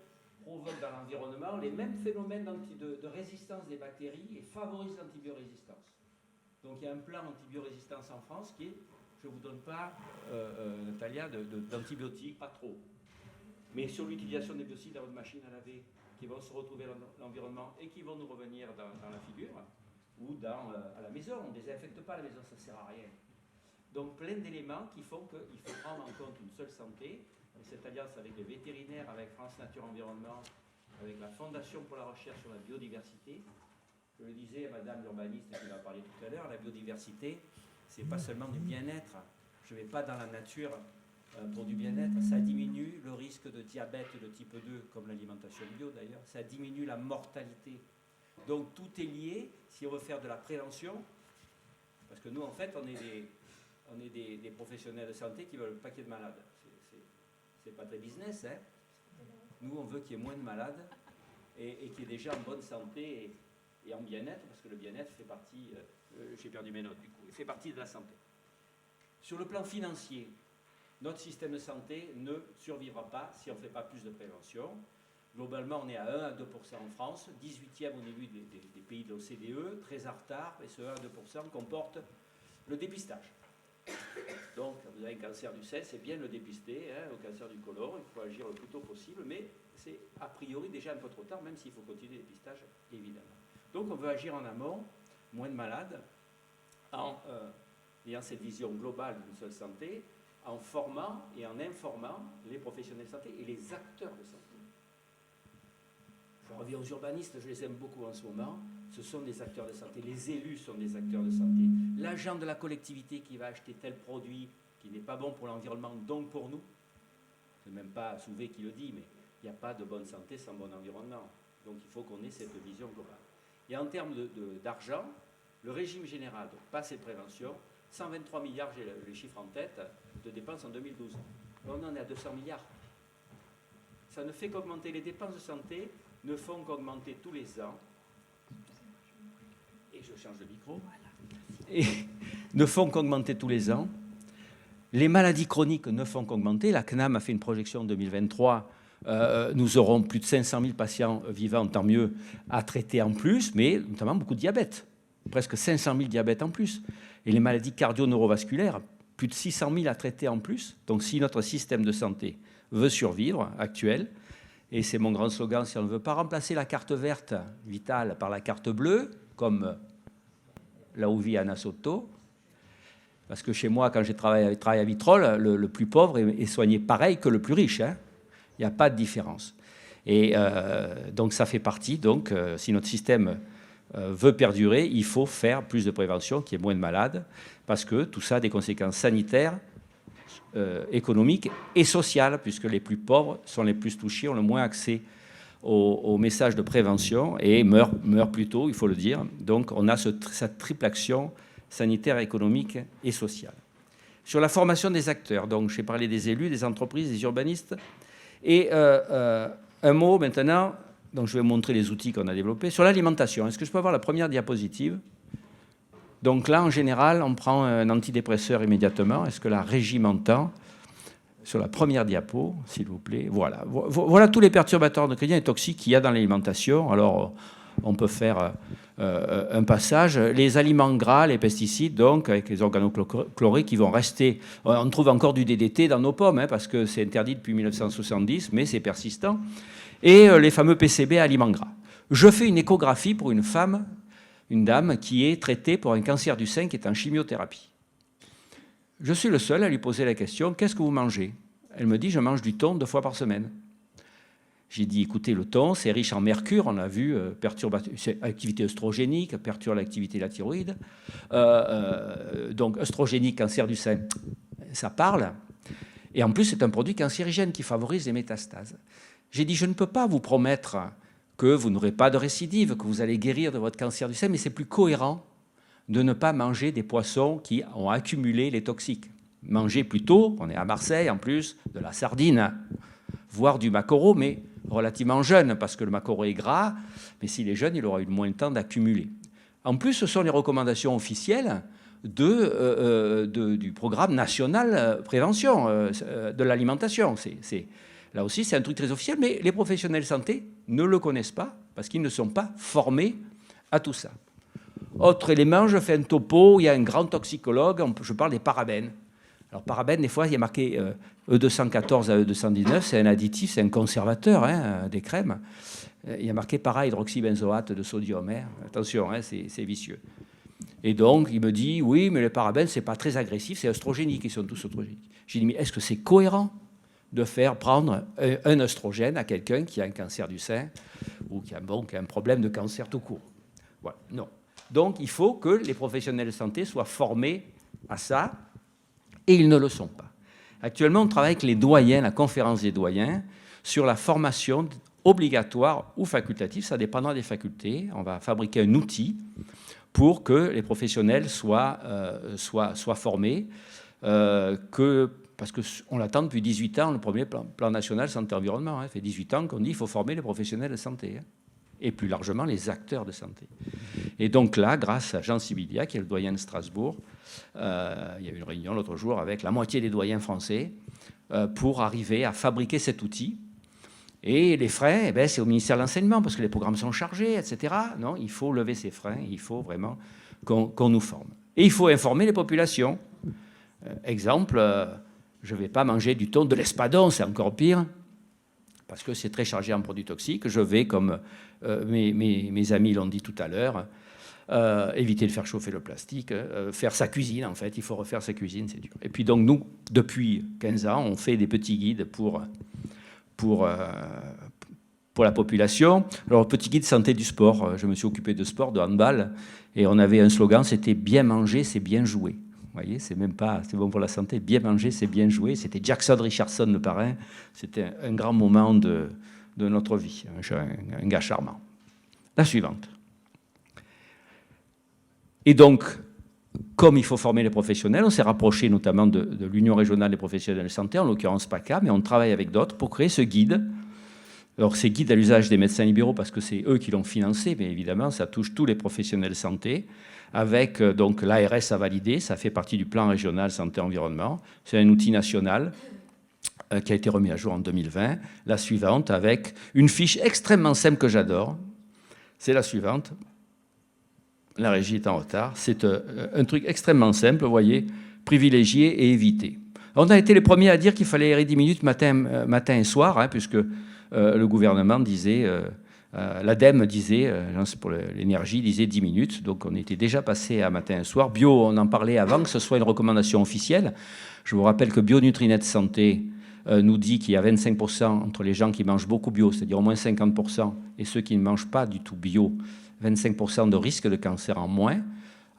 provoquent dans l'environnement les mêmes phénomènes de résistance des bactéries et favorisent l'antibiorésistance. Donc il y a un plan antibiorésistance en France qui est, je ne vous donne pas, Natalia, d'antibiotiques, pas trop. Mais sur l'utilisation des biocides dans votre machine à laver, qui vont se retrouver dans l'environnement et qui vont nous revenir dans la figure, ou à la maison, on ne désinfecte pas la maison, ça ne sert à rien. Donc plein d'éléments qui font qu'il faut prendre en compte une seule santé. Et cette alliance avec les vétérinaires, avec France Nature Environnement, avec la Fondation pour la recherche sur la biodiversité. Je le disais à Madame l'urbaniste qui va parler tout à l'heure, la biodiversité, c'est pas seulement du bien-être. Je ne vais pas dans la nature pour du bien-être. Ça diminue le risque de diabète de type 2, comme l'alimentation bio d'ailleurs. Ça diminue la mortalité. Donc tout est lié. Si on veut faire de la prévention, parce que nous en fait on est des professionnels de santé qui veulent pas qu'il y ait de malades. C'est pas très business, hein. Nous, on veut qu'il y ait moins de malades et qu'il y ait des gens en bonne santé et en bien-être, parce que le bien-être fait partie, j'ai perdu mes notes du coup, il fait partie de la santé. Sur le plan financier, notre système de santé ne survivra pas si on ne fait pas plus de prévention. Globalement, on est à 1 à 2% en France, 18e au niveau des pays de l'OCDE, très en retard, et ce 1 à 2% comporte le dépistage. Donc, vous avez un cancer du sein, c'est bien de le dépister, hein, au cancer du côlon, il faut agir le plus tôt possible, mais c'est a priori déjà un peu trop tard, même s'il faut continuer le dépistage, évidemment. Donc, on veut agir en amont, moins de malades, en ayant cette vision globale d'une seule santé, en formant et en informant les professionnels de santé et les acteurs de santé. Il faut On revient aux urbanistes, je les aime beaucoup en ce moment. Ce sont des acteurs de santé. Les élus sont des acteurs de santé. L'agent de la collectivité qui va acheter tel produit qui n'est pas bon pour l'environnement, donc pour nous. Ce n'est même pas Souvé qui le dit, mais il n'y a pas de bonne santé sans bon environnement. Donc il faut qu'on ait cette vision globale. Et en termes d'argent, le régime général, donc pas cette prévention, 123 milliards, j'ai les chiffres en tête, de dépenses en 2012. On en est à 200 milliards. Ça ne fait qu'augmenter. Les dépenses de santé ne font qu'augmenter tous les ans. Et je change de micro. Et ne font qu'augmenter tous les ans. Les maladies chroniques ne font qu'augmenter. La CNAM a fait une projection en 2023. Nous aurons plus de 500 000 patients vivants, tant mieux, à traiter en plus, mais notamment beaucoup de diabète. Presque 500 000 diabètes en plus. Et les maladies cardio-neurovasculaires, plus de 600 000 à traiter en plus. Donc si notre système de santé veut survivre, actuel, et c'est mon grand slogan, si on ne veut pas remplacer la carte verte vitale par la carte bleue, comme là où vit Anna Soto, parce que chez moi, quand j'ai travaillé à Vitrolles, le plus pauvre est soigné pareil que le plus riche. Hein. Il n'y a pas de différence. Et donc ça fait partie, donc, si notre système veut perdurer, il faut faire plus de prévention, qu'il y ait moins de malades, parce que tout ça a des conséquences sanitaires, économiques et sociales, puisque les plus pauvres sont les plus touchés, ont le moins accès aux messages de prévention et meurent plus tôt, il faut le dire. Donc on a cette triple action sanitaire, économique et sociale. Sur la formation des acteurs, donc j'ai parlé des élus, des entreprises, des urbanistes, et un mot maintenant, donc je vais vous montrer les outils qu'on a développés. Sur l'alimentation, est-ce que je peux avoir la première diapositive? Donc là, en général, on prend un antidépresseur immédiatement. Est-ce que la régie m'entend? Sur la première diapo, s'il vous plaît. Voilà. Voilà tous les perturbateurs endocriniens et toxiques qu'il y a dans l'alimentation. Alors, on peut faire un passage. Les aliments gras, les pesticides, donc, avec les organochlorés qui vont rester. On trouve encore du DDT dans nos pommes, hein, parce que c'est interdit depuis 1970, mais c'est persistant. Et les fameux PCB aliments gras. Je fais une échographie pour une femme, une dame qui est traitée pour un cancer du sein qui est en chimiothérapie. Je suis le seul à lui poser la question, qu'est-ce que vous mangez? Elle me dit, je mange du thon 2 fois par semaine. J'ai dit, écoutez, le thon, c'est riche en mercure, on a vu, c'est activité œstrogénique, perturbe l'activité de la thyroïde. Donc, œstrogénique, cancer du sein, ça parle. Et en plus, c'est un produit cancérigène qui favorise les métastases. J'ai dit, je ne peux pas vous promettre que vous n'aurez pas de récidive, que vous allez guérir de votre cancer du sein, mais c'est plus cohérent de ne pas manger des poissons qui ont accumulé les toxiques. Manger plutôt, on est à Marseille en plus, de la sardine, voire du maquereau, mais relativement jeune, parce que le maquereau est gras, mais s'il est jeune, il aura eu moins de temps d'accumuler. En plus, ce sont les recommandations officielles du programme national prévention de l'alimentation. Là aussi, c'est un truc très officiel, mais les professionnels de santé ne le connaissent pas parce qu'ils ne sont pas formés à tout ça. Autre élément, je fais un topo, il y a un grand toxicologue, je parle des parabènes. Alors, parabènes, des fois, il y a marqué E214 à E219, c'est un additif, c'est un conservateur hein, des crèmes. Il y a marqué para-hydroxybenzoate de sodium. Hein. Attention, hein, c'est vicieux. Et donc, il me dit, oui, mais les parabènes, ce n'est pas très agressif, c'est œstrogénique, ils sont tous œstrogéniques. J'ai dit, mais est-ce que c'est cohérent de faire prendre un œstrogène à quelqu'un qui a un cancer du sein ou qui a un problème de cancer tout court? Voilà, non. Donc, il faut que les professionnels de santé soient formés à ça, et ils ne le sont pas. Actuellement, on travaille avec les doyens, la conférence des doyens, sur la formation obligatoire ou facultative, ça dépendra des facultés. On va fabriquer un outil pour que les professionnels soient formés, parce qu'on l'attend depuis 18 ans, le premier plan national santé-environnement. Ça fait 18 ans qu'on dit qu'il faut former les professionnels de santé, hein, et plus largement les acteurs de santé. Et donc là, grâce à Jean Sibilia, qui est le doyen de Strasbourg, il y a eu une réunion l'autre jour avec la moitié des doyens français pour arriver à fabriquer cet outil. Et les freins, eh ben, c'est au ministère de l'Enseignement, parce que les programmes sont chargés, etc. Non, il faut lever ces freins, il faut vraiment qu'on nous forme. Et il faut informer les populations. Exemple, je ne vais pas manger du thon de l'espadon, c'est encore pire, parce que c'est très chargé en produits toxiques. Je vais, comme mes amis l'ont dit tout à l'heure, éviter de faire chauffer le plastique, faire sa cuisine, en fait. Il faut refaire sa cuisine, c'est dur. Et puis donc, nous, depuis 15 ans, on fait des petits guides pour pour la population. Alors, petit guide santé du sport, je me suis occupé de sport, de handball, et on avait un slogan, c'était « Bien manger, c'est bien jouer ». Vous voyez, c'est même pas, c'est bon pour la santé, bien manger, c'est bien jouer. C'était Jackson Richardson, le parrain. C'était un grand moment de notre vie, un gars charmant. La suivante. Et donc, comme il faut former les professionnels, on s'est rapproché notamment de l'Union régionale des professionnels de santé, en l'occurrence PACA, mais on travaille avec d'autres pour créer ce guide. Alors, c'est guide à l'usage des médecins libéraux parce que c'est eux qui l'ont financé, mais évidemment, ça touche tous les professionnels de santé, avec donc l'ARS a validé, ça fait partie du plan régional santé-environnement. C'est un outil national qui a été remis à jour en 2020. La suivante, avec une fiche extrêmement simple que j'adore, c'est la suivante. La régie est en retard. C'est un truc extrêmement simple, vous voyez, privilégier et éviter. On a été les premiers à dire qu'il fallait aérer 10 minutes matin et soir, hein, puisque le gouvernement disait, l'ADEME disait, l'Agence pour l'énergie disait 10 minutes, donc on était déjà passé à matin et soir. Bio, on en parlait avant que ce soit une recommandation officielle. Je vous rappelle que Bio-Nutrinet Santé nous dit qu'il y a 25% entre les gens qui mangent beaucoup bio, c'est-à-dire au moins 50%, et ceux qui ne mangent pas du tout bio, 25% de risque de cancer en moins,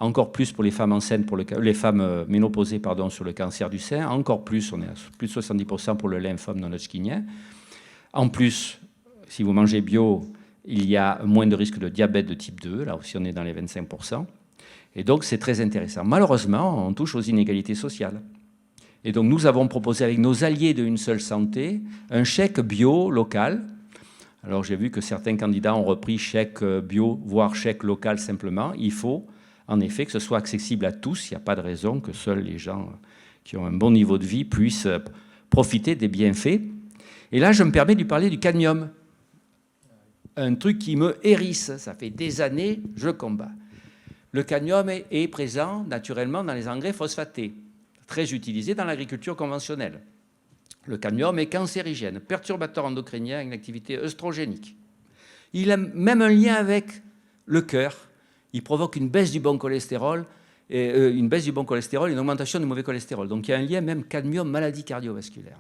encore plus pour les femmes enceintes, pour les femmes ménopausées, pardon, sur le cancer du sein, encore plus, on est à plus de 70% pour le lymphome non-Hodgkinien. En plus, si vous mangez bio, il y a moins de risque de diabète de type 2, là aussi on est dans les 25%. Et donc c'est très intéressant. Malheureusement, on touche aux inégalités sociales. Et donc nous avons proposé avec nos alliés de Une Seule Santé un chèque bio local. Alors j'ai vu que certains candidats ont repris chèque bio, voire chèque local simplement. Il faut en effet que ce soit accessible à tous. Il n'y a pas de raison que seuls les gens qui ont un bon niveau de vie puissent profiter des bienfaits. Et là, je me permets de lui parler du cadmium. Un truc qui me hérisse. Ça fait des années, je combats. Le cadmium est présent naturellement dans les engrais phosphatés, très utilisés dans l'agriculture conventionnelle. Le cadmium est cancérigène, perturbateur endocrinien avec une activité œstrogénique. Il a même un lien avec le cœur. Il provoque une baisse du bon cholestérol, et une une augmentation du mauvais cholestérol. Donc il y a un lien même cadmium maladie cardiovasculaire.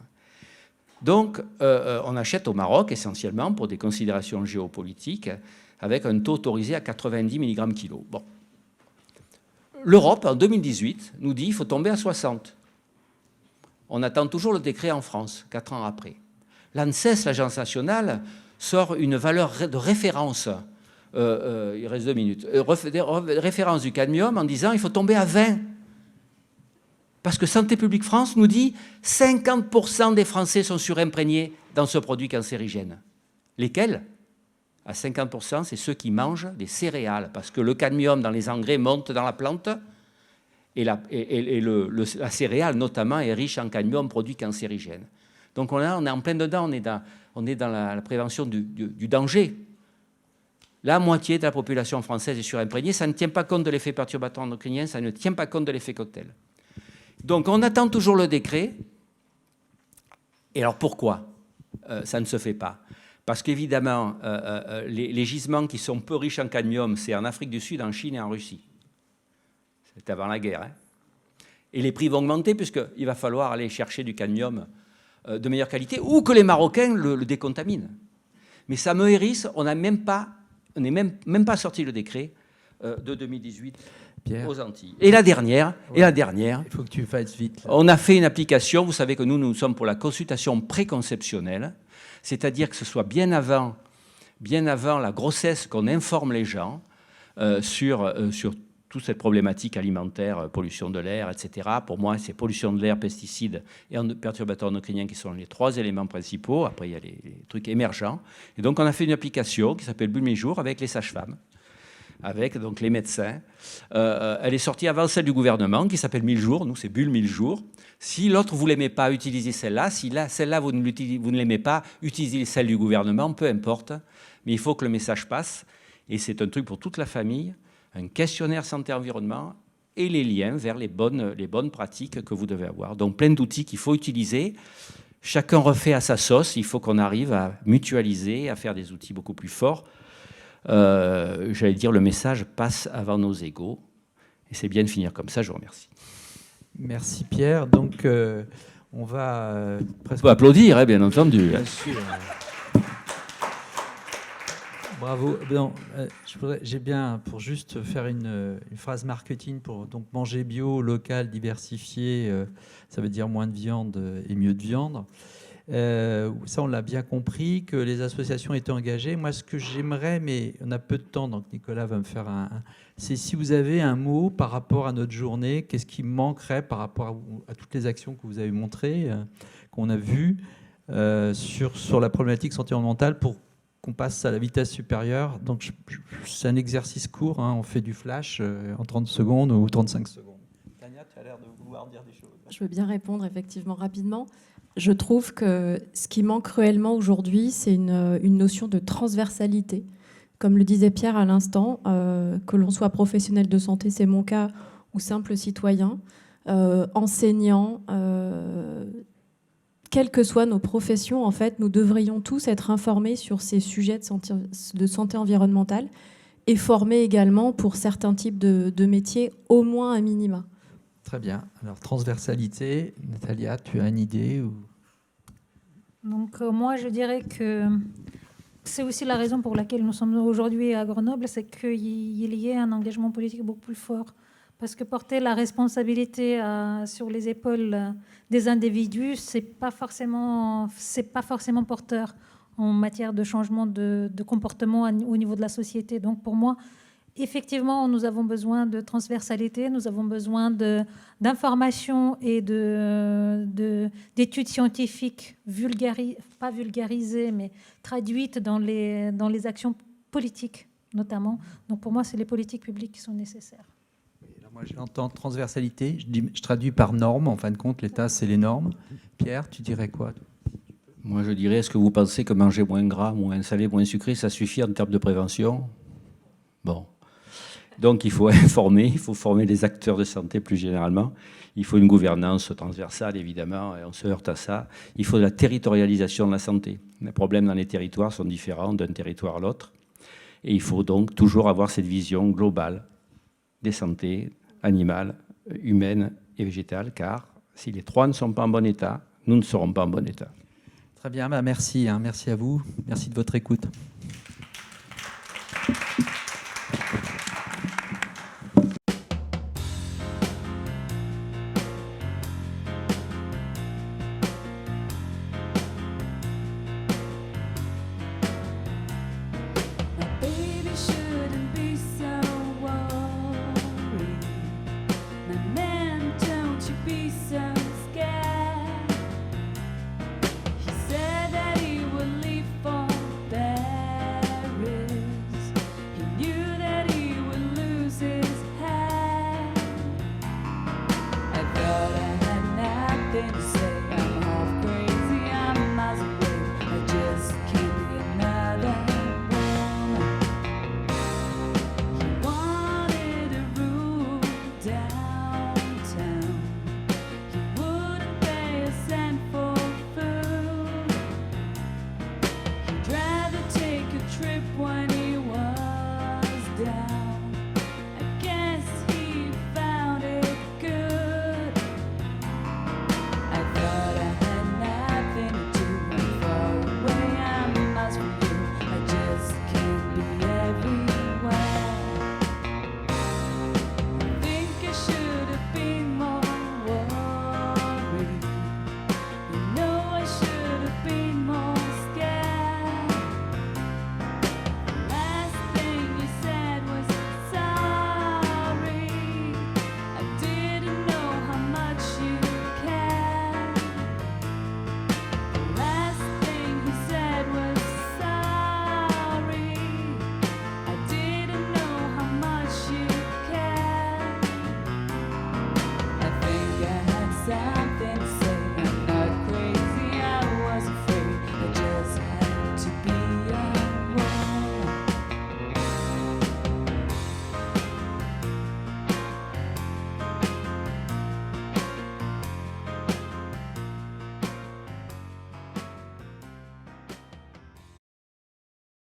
Donc on achète au Maroc essentiellement pour des considérations géopolitiques avec un taux autorisé à 90 mg kg. Bon. L'Europe, en 2018, nous dit qu'il faut tomber à 60. On attend toujours le décret en France, 4 ans après. L'ANSES, l'Agence nationale, sort une valeur de référence, il reste 2 minutes, référence du cadmium en disant qu'il faut tomber à 20. Parce que Santé publique France nous dit 50% des Français sont surimprégnés dans ce produit cancérigène. Lesquels ? À 50%, c'est ceux qui mangent des céréales, parce que le cadmium dans les engrais monte dans la plante, et la céréale notamment est riche en cadmium, produit cancérigène. Donc on est en plein dedans, on est dans la prévention du danger. La moitié de la population française est surimprégnée, ça ne tient pas compte de l'effet perturbateur endocrinien, ça ne tient pas compte de l'effet cocktail. Donc on attend toujours le décret. Et alors pourquoi ça ne se fait pas ? Parce qu'évidemment, les gisements qui sont peu riches en cadmium, c'est en Afrique du Sud, en Chine et en Russie. C'est avant la guerre. Hein. Et les prix vont augmenter puisqu'il va falloir aller chercher du cadmium de meilleure qualité ou que les Marocains le décontaminent. Mais ça me hérisse, on n'est même pas sorti le décret de 2018 Pierre. Aux Antilles. Et la dernière, il faut que tu fasses vite. Là. On a fait une application, vous savez que nous sommes pour la consultation préconceptionnelle, c'est-à-dire que ce soit bien avant la grossesse qu'on informe les gens sur toute cette problématique alimentaire, pollution de l'air, etc. Pour moi, c'est pollution de l'air, pesticides et perturbateurs endocriniens qui sont les 3 éléments principaux. Après, il y a les trucs émergents. Et donc, on a fait une application qui s'appelle Bulle 1000 jours avec les sages-femmes, avec donc les médecins. Elle est sortie avant celle du gouvernement qui s'appelle 1000 jours. Nous, c'est Bulle 1000 jours. Si l'autre, vous ne l'aimez pas, utilisez celle-là. Si celle-là, vous ne l'aimez pas, utilisez celle du gouvernement, peu importe. Mais il faut que le message passe. Et c'est un truc pour toute la famille, un questionnaire santé-environnement et les liens vers les bonnes pratiques que vous devez avoir. Donc plein d'outils qu'il faut utiliser. Chacun refait à sa sauce. Il faut qu'on arrive à mutualiser, à faire des outils beaucoup plus forts. J'allais dire, le message passe avant nos égos. Et c'est bien de finir comme ça, je vous remercie. Merci Pierre. Donc, on va presque... On peut applaudir, hein, bien entendu. Bien sûr. Bravo. Non, j'ai bien, pour juste faire une phrase marketing, pour donc manger bio, local, diversifié, ça veut dire moins de viande et mieux de viande. Ça, on l'a bien compris, que les associations étaient engagées. Moi, ce que j'aimerais, mais on a peu de temps, donc Nicolas va me faire c'est si vous avez un mot par rapport à notre journée, qu'est-ce qui manquerait par rapport à toutes les actions que vous avez montrées, qu'on a vues sur la problématique santé environnementale pour qu'on passe à la vitesse supérieure. Donc, c'est un exercice court, hein, on fait du flash en 30 secondes ou 35 secondes. Tania, tu as l'air de vouloir dire des choses. Je veux bien répondre effectivement rapidement. Je trouve que ce qui manque cruellement aujourd'hui, c'est une notion de transversalité. Comme le disait Pierre à l'instant, que l'on soit professionnel de santé, c'est mon cas, ou simple citoyen, enseignant, quelles que soient nos professions, en fait, nous devrions tous être informés sur ces sujets de santé environnementale et formés également pour certains types de métiers, au moins un minima. Très bien. Alors, transversalité, Natalia, tu as une idée ou... Donc, moi, je dirais que c'est aussi la raison pour laquelle nous sommes aujourd'hui à Grenoble, c'est qu'il y ait un engagement politique beaucoup plus fort. Parce que porter la responsabilité sur les épaules des individus, c'est pas forcément porteur en matière de changement de comportement au niveau de la société. Donc pour moi, effectivement, nous avons besoin de transversalité, nous avons besoin d'informations et d'études scientifiques pas vulgarisées, mais traduites dans les actions politiques notamment. Donc pour moi, c'est les politiques publiques qui sont nécessaires. Moi, j'entends transversalité, je traduis par normes. En fin de compte, l'État, c'est les normes. Pierre, tu dirais quoi? Moi, je dirais, est-ce que vous pensez que manger moins gras, moins salé, moins sucré, ça suffit en termes de prévention? Bon. Donc, il faut informer, il faut former les acteurs de santé plus généralement. Il faut une gouvernance transversale, évidemment, et on se heurte à ça. Il faut de la territorialisation de la santé. Les problèmes dans les territoires sont différents d'un territoire à l'autre. Et il faut donc toujours avoir cette vision globale des santé animale, humaine et végétale, car si les trois ne sont pas en bon état, nous ne serons pas en bon état. Très bien, merci. Merci à vous. Merci de votre écoute. I thought I had nothing to say.